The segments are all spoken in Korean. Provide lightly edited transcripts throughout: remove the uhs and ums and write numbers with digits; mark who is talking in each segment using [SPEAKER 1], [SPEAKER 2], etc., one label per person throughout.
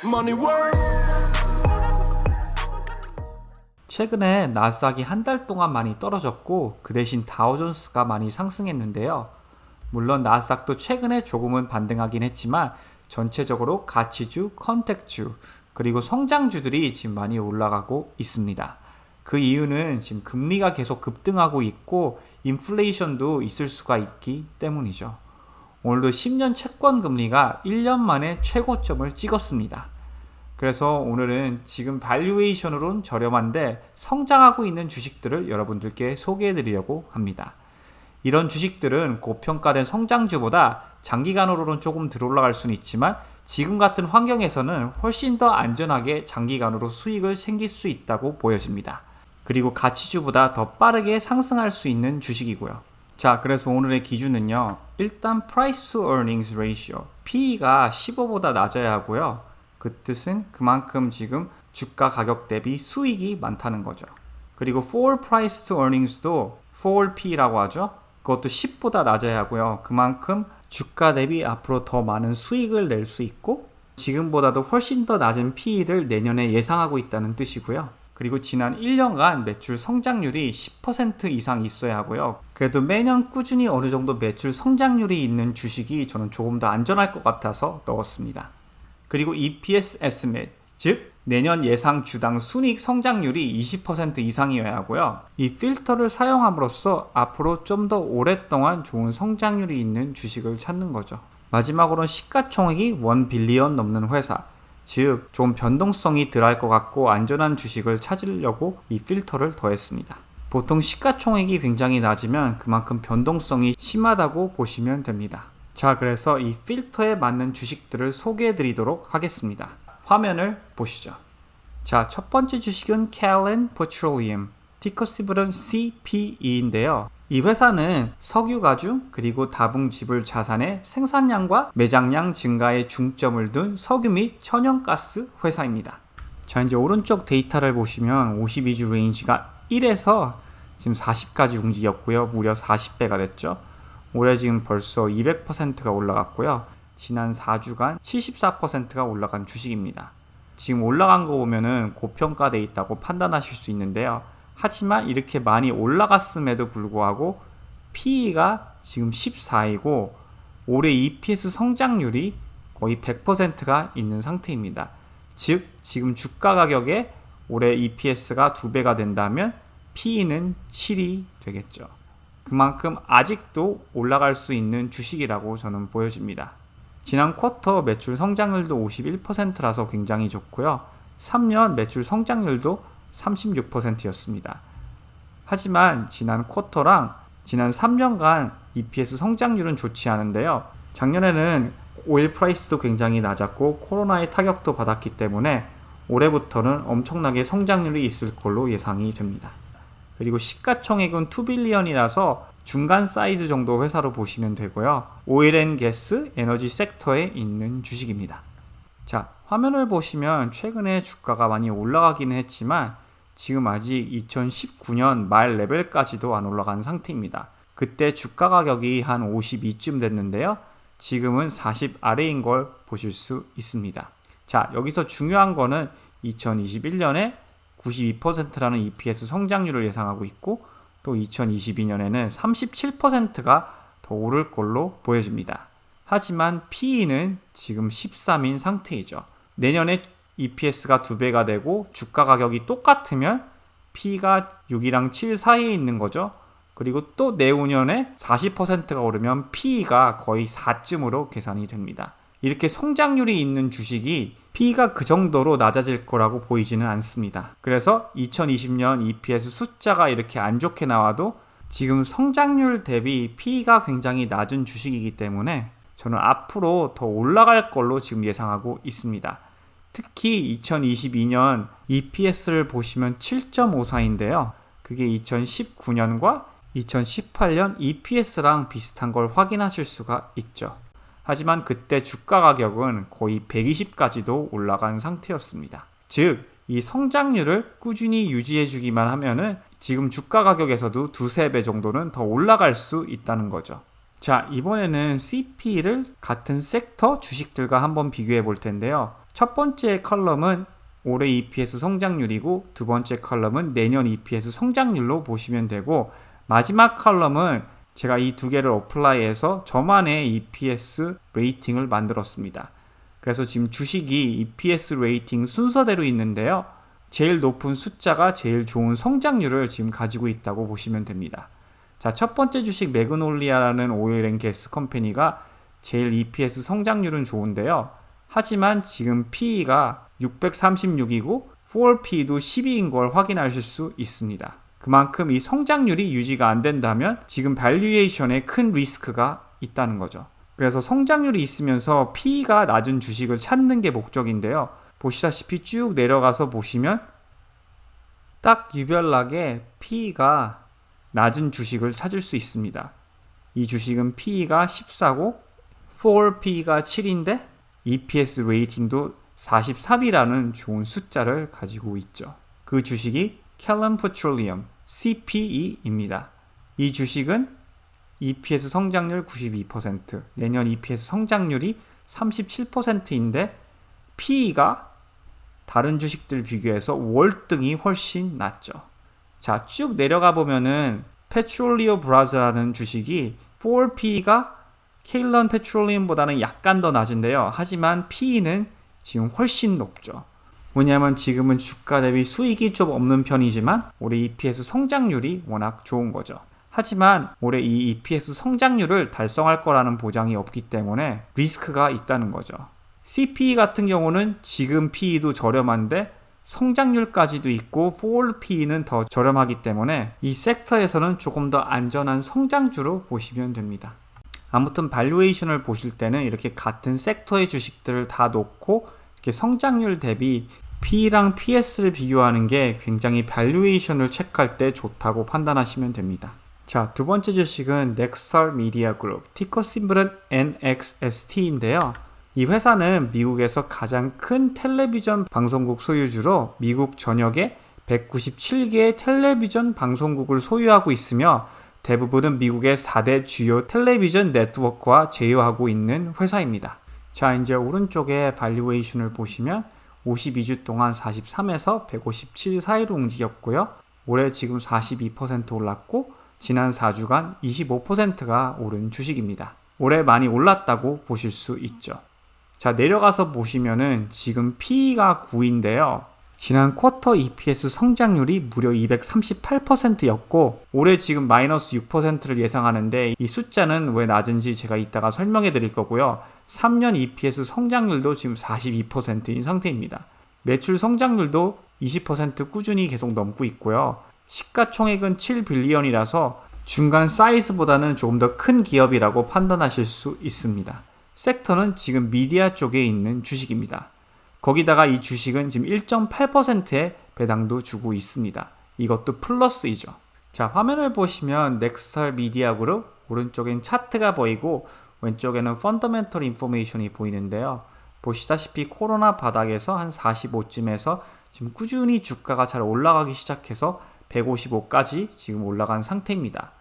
[SPEAKER 1] Money work.
[SPEAKER 2] 최근에 나스닥이 한 달 동안 많이 떨어졌고 그 대신 다우존스가 많이 상승했는데요. 물론 나스닥도 최근에 조금은 반등하긴 했지만 전체적으로 가치주, 컨텍주, 그리고 성장주들이 지금 많이 올라가고 있습니다. 그 이유는 지금 금리가 계속 급등하고 있고 인플레이션도 있을 수가 있기 때문이죠. 오늘도 10년 채권 금리가 1년 만에 최고점을 찍었습니다. 그래서 오늘은 지금 발류에이션으로는 저렴한데 성장하고 있는 주식들을 여러분들께 소개해 드리려고 합니다. 이런 주식들은 고평가된 성장주보다 장기간으로는 조금 덜 올라갈 수는 있지만 지금 같은 환경에서는 훨씬 더 안전하게 장기간으로 수익을 챙길 수 있다고 보여집니다. 그리고 가치주보다 더 빠르게 상승할 수 있는 주식이고요. 자, 그래서 오늘의 기준은요. 일단 Price to Earnings Ratio, PE가 15보다 낮아야 하고요. 그 뜻은 그만큼 지금 주가 가격 대비 수익이 많다는 거죠. 그리고 Forward Price to Earnings도 Forward P라고 하죠. 그것도 10보다 낮아야 하고요. 그만큼 주가 대비 앞으로 더 많은 수익을 낼 수 있고 지금보다도 훨씬 더 낮은 PE를 내년에 예상하고 있다는 뜻이고요. 그리고 지난 1년간 매출 성장률이 10% 이상 있어야 하고요. 그래도 매년 꾸준히 어느 정도 매출 성장률이 있는 주식이 저는 조금 더 안전할 것 같아서 넣었습니다. 그리고 EPS estimate, 즉 내년 예상 주당 순이익 성장률이 20% 이상이어야 하고요. 이 필터를 사용함으로써 앞으로 좀 더 오랫동안 좋은 성장률이 있는 주식을 찾는 거죠. 마지막으로는 시가총액이 1 빌리언 넘는 회사, 즉 좀 변동성이 덜할 것 같고 안전한 주식을 찾으려고 이 필터를 더했습니다. 보통 시가총액이 굉장히 낮으면 그만큼 변동성이 심하다고 보시면 됩니다. 자, 그래서 이 필터에 맞는 주식들을 소개해 드리도록 하겠습니다. 화면을 보시죠. 자, 첫 번째 주식은 Callon Petroleum, 티커 시블은 CPE인데요. 이 회사는 석유가주 그리고 다붕지불 자산의 생산량과 매장량 증가에 중점을 둔 석유 및 천연가스 회사입니다. 자, 이제 오른쪽 데이터를 보시면 52주 레인지가 1에서 지금 40까지 움직였고요. 무려 40배가 됐죠. 올해 지금 벌써 200%가 올라갔고요. 지난 4주간 74%가 올라간 주식입니다. 지금 올라간 거 보면은 고평가돼 있다고 판단하실 수 있는데요. 하지만 이렇게 많이 올라갔음에도 불구하고 PE가 지금 14이고 올해 EPS 성장률이 거의 100%가 있는 상태입니다. 즉 지금 주가 가격에 올해 EPS가 2배가 된다면 PE는 7이 되겠죠. 그만큼 아직도 올라갈 수 있는 주식이라고 저는 보여집니다. 지난 쿼터 매출 성장률도 51%라서 굉장히 좋고요. 3년 매출 성장률도 36%였습니다. 하지만 지난 쿼터랑 지난 3년간 EPS 성장률은 좋지 않은데요. 작년에는 오일 프라이스도 굉장히 낮았고 코로나의 타격도 받았기 때문에 올해부터는 엄청나게 성장률이 있을 걸로 예상이 됩니다. 그리고 시가총액은 2빌리언이라서 중간 사이즈 정도 회사로 보시면 되고요. 오일 앤 가스, 에너지 섹터에 있는 주식입니다. 자, 화면을 보시면 최근에 주가가 많이 올라가기는 했지만 지금 아직 2019년 말 레벨까지도 안 올라간 상태입니다. 그때 주가 가격이 한 52쯤 됐는데요. 지금은 40 아래인 걸 보실 수 있습니다. 자, 여기서 중요한 거는 2021년에 92%라는 EPS 성장률을 예상하고 있고 또 2022년에는 37%가 더 오를 걸로 보여집니다. 하지만 PE는 지금 13인 상태이죠. 내년에 EPS가 2배가 되고 주가 가격이 똑같으면 P가 6이랑 7 사이에 있는 거죠. 그리고 또 내후년에 40%가 오르면 PE가 거의 4쯤으로 계산이 됩니다. 이렇게 성장률이 있는 주식이 P가 그 정도로 낮아질 거라고 보이지는 않습니다. 그래서 2020년 EPS 숫자가 이렇게 안 좋게 나와도 지금 성장률 대비 P가 굉장히 낮은 주식이기 때문에 저는 앞으로 더 올라갈 걸로 지금 예상하고 있습니다. 특히 2022년 EPS를 보시면 7.54인데요. 그게 2019년과 2018년 EPS랑 비슷한 걸 확인하실 수가 있죠. 하지만 그때 주가 가격은 거의 120까지도 올라간 상태였습니다. 즉, 이 성장률을 꾸준히 유지해주기만 하면은 지금 주가 가격에서도 두세 배 정도는 더 올라갈 수 있다는 거죠. 자, 이번에는 CP를 같은 섹터 주식들과 한번 비교해 볼 텐데요. 첫 번째 컬럼은 올해 EPS 성장률이고 두 번째 컬럼은 내년 EPS 성장률로 보시면 되고 마지막 컬럼은 제가 이 두 개를 어플라이해서 저만의 EPS 레이팅을 만들었습니다. 그래서 지금 주식이 EPS 레이팅 순서대로 있는데요. 제일 높은 숫자가 제일 좋은 성장률을 지금 가지고 있다고 보시면 됩니다. 자, 첫 번째 주식 매그놀리아라는 오일 앤 가스 컴퍼니가 제일 EPS 성장률은 좋은데요. 하지만 지금 PE가 636이고 forward PE도 12인 걸 확인하실 수 있습니다. 그만큼 이 성장률이 유지가 안 된다면 지금 밸류에이션에 큰 리스크가 있다는 거죠. 그래서 성장률이 있으면서 PE가 낮은 주식을 찾는 게 목적인데요. 보시다시피 쭉 내려가서 보시면 딱 유별나게 PE가 낮은 주식을 찾을 수 있습니다. 이 주식은 PE가 14고 forward PE가 7인데 EPS 레이팅도 43이라는 좋은 숫자를 가지고 있죠. 그 주식이 Callon Petroleum CPE입니다. 이 주식은 EPS 성장률 92%, 내년 EPS 성장률이 37%인데 PE가 다른 주식들 비교해서 월등히 훨씬 낮죠. 자, 쭉 내려가 보면은 페트롤리오 브라즈라는 주식이 forward PE가 Callon Petroleum보다는 약간 더 낮은데요. 하지만 PE는 지금 훨씬 높죠. 왜냐하면 지금은 주가 대비 수익이 좀 없는 편이지만 올해 EPS 성장률이 워낙 좋은 거죠. 하지만 올해 이 EPS 성장률을 달성할 거라는 보장이 없기 때문에 리스크가 있다는 거죠. CPE 같은 경우는 지금 PE도 저렴한데 성장률까지도 있고 forward PE는 더 저렴하기 때문에 이 섹터에서는 조금 더 안전한 성장주로 보시면 됩니다. 아무튼 발루에이션을 보실 때는 이렇게 같은 섹터의 주식들을 다 놓고 이렇게 성장률 대비 P랑 PS를 비교하는 게 굉장히 발루에이션을 체크할 때 좋다고 판단하시면 됩니다. 자, 두 번째 주식은 넥스탈 미디어 그룹, 티커 심볼은 NXST인데요. 이 회사는 미국에서 가장 큰 텔레비전 방송국 소유주로 미국 전역에 197개의 텔레비전 방송국을 소유하고 있으며 대부분은 미국의 4대 주요 텔레비전 네트워크와 제휴하고 있는 회사입니다. 자, 이제 오른쪽에 발류에이션을 보시면 52주 동안 43에서 157 사이로 움직였고요. 올해 지금 42% 올랐고 지난 4주간 25%가 오른 주식입니다. 올해 많이 올랐다고 보실 수 있죠. 자, 내려가서 보시면은 지금 PE가 9인데요. 지난 쿼터 EPS 성장률이 무려 238%였고 올해 지금 마이너스 6%를 예상하는데 이 숫자는 왜 낮은지 제가 이따가 설명해 드릴 거고요. 3년 EPS 성장률도 지금 42%인 상태입니다. 매출 성장률도 20% 꾸준히 계속 넘고 있고요. 시가총액은 7빌리언이라서 중간 사이즈보다는 조금 더 큰 기업이라고 판단하실 수 있습니다. 섹터는 지금 미디어 쪽에 있는 주식입니다. 거기다가 이 주식은 지금 1.8%의 배당도 주고 있습니다. 이것도 플러스이죠. 자, 화면을 보시면 넥스탈 미디어 그룹, 오른쪽엔 차트가 보이고 왼쪽에는 펀더멘털 인포메이션이 보이는데요. 보시다시피 코로나 바닥에서 한 45쯤에서 지금 꾸준히 주가가 잘 올라가기 시작해서 155까지 지금 올라간 상태입니다.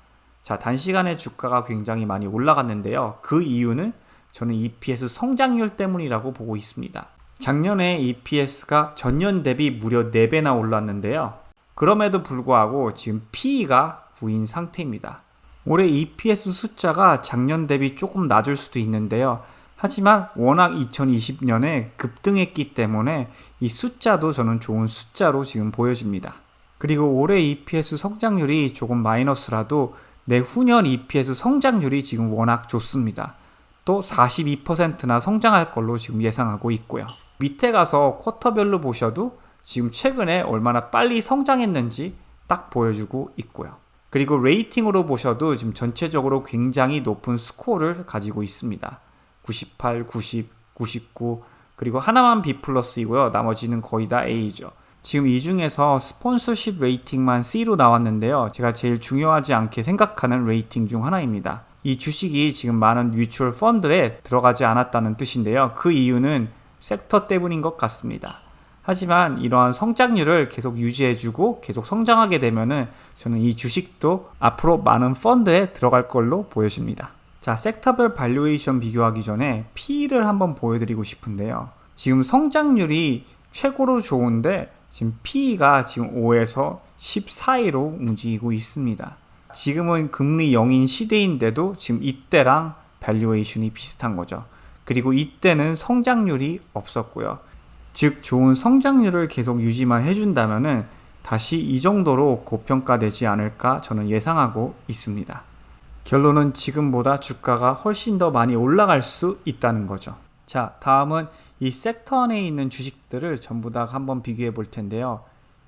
[SPEAKER 2] 자, 단시간에 주가가 굉장히 많이 올라갔는데요. 그 이유는 저는 EPS 성장률 때문이라고 보고 있습니다. 작년에 EPS가 전년 대비 무려 4배나 올랐는데요. 그럼에도 불구하고 지금 PE가 9인 상태입니다. 올해 EPS 숫자가 작년 대비 조금 낮을 수도 있는데요. 하지만 워낙 2020년에 급등했기 때문에 이 숫자도 저는 좋은 숫자로 지금 보여집니다. 그리고 올해 EPS 성장률이 조금 마이너스라도 내후년 EPS 성장률이 지금 워낙 좋습니다. 또 42%나 성장할 걸로 지금 예상하고 있고요. 밑에 가서 쿼터별로 보셔도 지금 최근에 얼마나 빨리 성장했는지 딱 보여주고 있고요. 그리고 레이팅으로 보셔도 지금 전체적으로 굉장히 높은 스코어를 가지고 있습니다. 98, 90, 99 그리고 하나만 B 플러스이고요. 나머지는 거의 다 A죠. 지금 이 중에서 스폰서십 레이팅만 C로 나왔는데요. 제가 제일 중요하지 않게 생각하는 레이팅 중 하나입니다. 이 주식이 지금 많은 뮤추얼 펀드에 들어가지 않았다는 뜻인데요. 그 이유는 섹터 때문인 것 같습니다. 하지만 이러한 성장률을 계속 유지해주고 계속 성장하게 되면은 저는 이 주식도 앞으로 많은 펀드에 들어갈 걸로 보여집니다. 자, 섹터별 발류에이션 비교하기 전에 PE를 한번 보여드리고 싶은데요. 지금 성장률이 최고로 좋은데 지금 PE가 지금 5에서 10 사이로 움직이고 있습니다. 지금은 금리 0인 시대인데도 지금 이때랑 밸류에이션이 비슷한 거죠. 그리고 이때는 성장률이 없었고요. 즉 좋은 성장률을 계속 유지만 해준다면은 다시 이 정도로 고평가되지 않을까 저는 예상하고 있습니다. 결론은 지금보다 주가가 훨씬 더 많이 올라갈 수 있다는 거죠. 자, 다음은 이 섹터 안에 있는 주식들을 전부 다 한번 비교해 볼 텐데요.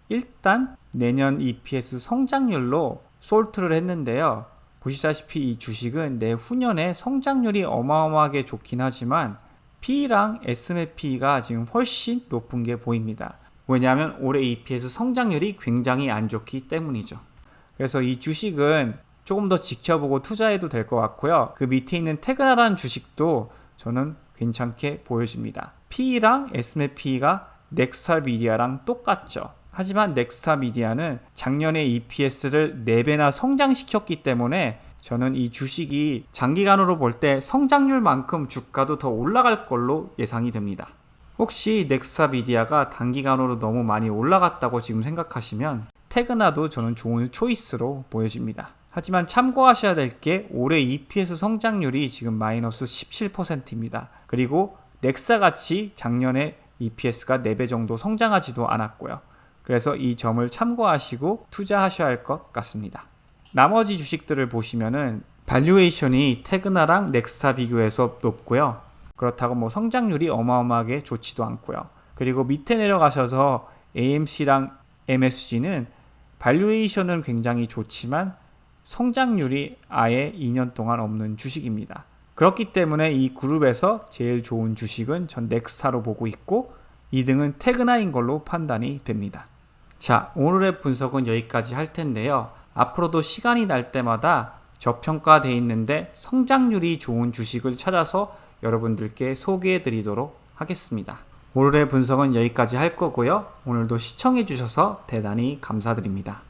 [SPEAKER 2] 일단 내년 EPS 성장률로 솔트를 했는데요. 보시다시피 이 주식은 내후년에 성장률이 어마어마하게 좋긴 하지만 P랑 S&P가 지금 훨씬 높은 게 보입니다. 왜냐하면 올해 EPS 성장률이 굉장히 안 좋기 때문이죠. 그래서 이 주식은 조금 더 지켜보고 투자해도 될 것 같고요. 그 밑에 있는 테그나라는 주식도 저는 괜찮게 보여집니다. P랑 S&P가 넥스타미디아랑 똑같죠. 하지만 넥스타미디아는 작년에 EPS를 4배나 성장시켰기 때문에 저는 이 주식이 장기간으로 볼 때 성장률만큼 주가도 더 올라갈 걸로 예상이 됩니다. 혹시 넥스타미디아가 단기간으로 너무 많이 올라갔다고 지금 생각하시면 테그나도 저는 좋은 초이스로 보여집니다. 하지만 참고하셔야 될 게 올해 EPS 성장률이 지금 마이너스 17%입니다. 그리고 넥사같이 작년에 EPS가 4배 정도 성장하지도 않았고요. 그래서 이 점을 참고하시고 투자하셔야 할 것 같습니다. 나머지 주식들을 보시면은 밸류에이션이 테그나랑 넥스타 비교해서 높고요. 그렇다고 뭐 성장률이 어마어마하게 좋지도 않고요. 그리고 밑에 내려가셔서 AMC랑 MSG는 밸류에이션은 굉장히 좋지만 성장률이 아예 2년 동안 없는 주식입니다. 그렇기 때문에 이 그룹에서 제일 좋은 주식은 전 넥스타로 보고 있고 2등은 테그나인 걸로 판단이 됩니다. 자, 오늘의 분석은 여기까지 할 텐데요. 앞으로도 시간이 날 때마다 저평가되어 있는데 성장률이 좋은 주식을 찾아서 여러분들께 소개해 드리도록 하겠습니다. 오늘의 분석은 여기까지 할 거고요. 오늘도 시청해 주셔서 대단히 감사드립니다.